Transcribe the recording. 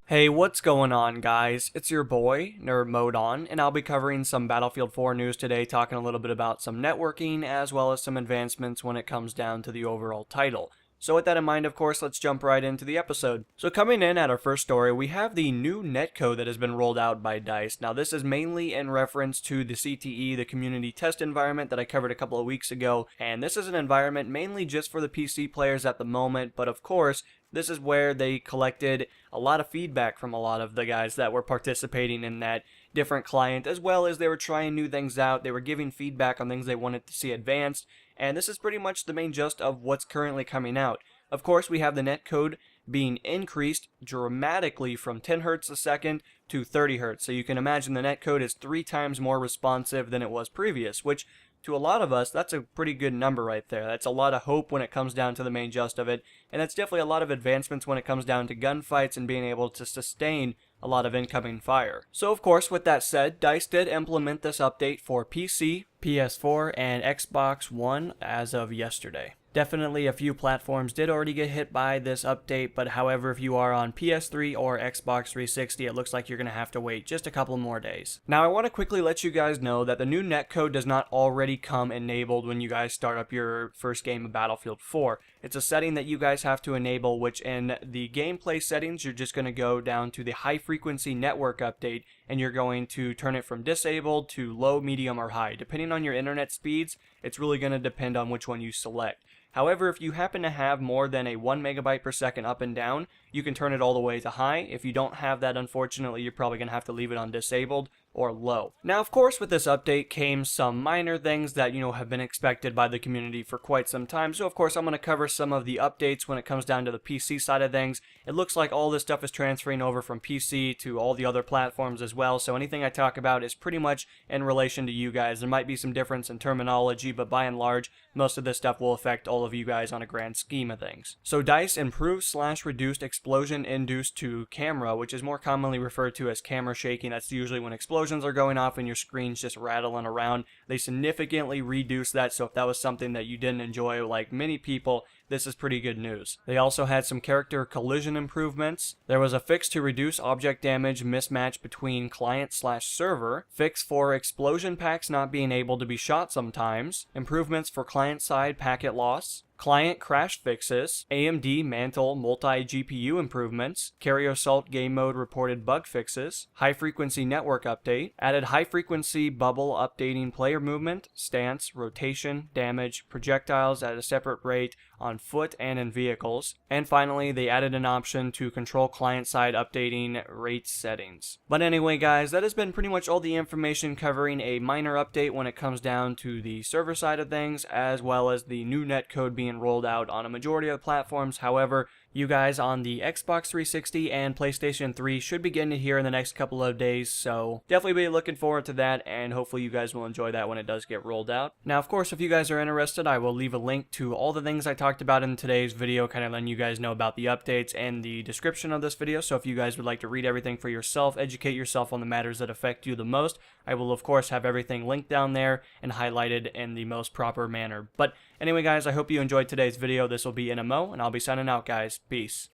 Hey, what's going on, guys? It's your boy, Nerd Mode On, and I'll be covering some Battlefield 4 news today, talking a little bit about some networking, as well as some advancements when it comes down to the overall title. So with that in mind, of course, let's jump right into the episode. So coming in at our first story, we have the new netcode that has been rolled out by DICE. Now this is mainly in reference to the CTE, the community test environment that I covered a couple of weeks ago, and this is an environment mainly just for the PC players at the moment, but of course, this is where they collected a lot of feedback from a lot of the guys that were participating in that different client, as well as they were trying new things out. They were giving feedback on things they wanted to see advanced, and this is pretty much the main gist of what's currently coming out. Of course, we have the netcode being increased dramatically from 10 hertz a second to 30 hertz. So you can imagine the netcode is 3 times more responsive than it was previous, which to a lot of us, that's a pretty good number right there. That's a lot of hope when it comes down to the main gist of it, and that's definitely a lot of advancements when it comes down to gunfights and being able to sustain a lot of incoming fire. So of course, with that said, DICE did implement this update for PC, PS4, and Xbox One as of yesterday. Definitely a few platforms did already get hit by this update, but however, if you are on PS3 or Xbox 360, it looks like you're going to have to wait just a couple more days. Now, I want to quickly let you guys know that the new netcode does not already come enabled when you guys start up your first game of Battlefield 4. It's a setting that you guys have to enable, which in the gameplay settings, you're just going to go down to the high frequency network update, and you're going to turn it from disabled to low, medium, or high. Depending on your internet speeds, it's really going to depend on which one you select. However, if you happen to have more than a 1 megabyte per second up and down, you can turn it all the way to high. If you don't have that, unfortunately, you're probably going to have to leave it on disabled or low. Now, of course, with this update came some minor things that, have been expected by the community for quite some time. So, of course, I'm going to cover some of the updates when it comes down to the PC side of things. It looks like all this stuff is transferring over from PC to all the other platforms as well. So anything I talk about is pretty much in relation to you guys. There might be some difference in terminology, but by and large, most of this stuff will affect all of you guys on a grand scheme of things. So DICE improved/reduced explosion induced to camera, which is more commonly referred to as camera shaking. That's usually when explosions are going off and your screen's just rattling around. They significantly reduced that, so if that was something that you didn't enjoy, like many people, this is pretty good news. They also had some character collision improvements. There was a fix to reduce object damage mismatch between client/server, fix for explosion packs not being able to be shot sometimes, improvements for client-side packet loss, client crash fixes, AMD Mantle multi-GPU improvements, Carrier Assault game mode reported bug fixes, high-frequency network update, added high-frequency bubble updating player movement, stance, rotation, damage, projectiles at a separate rate on foot and in vehicles, and finally they added an option to control client-side updating rate settings. But anyway guys, that has been pretty much all the information covering a minor update when it comes down to the server side of things, as well as the new netcode being rolled out on a majority of platforms. However, you guys on the Xbox 360 and PlayStation 3 should begin to hear in the next couple of days, so definitely be looking forward to that, and hopefully you guys will enjoy that when it does get rolled out. Now, of course, if you guys are interested, I will leave a link to all the things I talked about in today's video, kind of letting you guys know about the updates and the description of this video, so if you guys would like to read everything for yourself, educate yourself on the matters that affect you the most, I will, of course, have everything linked down there and highlighted in the most proper manner. But anyway, guys, I hope you enjoyed today's video. This will be NMO, and I'll be signing out, guys. Peace.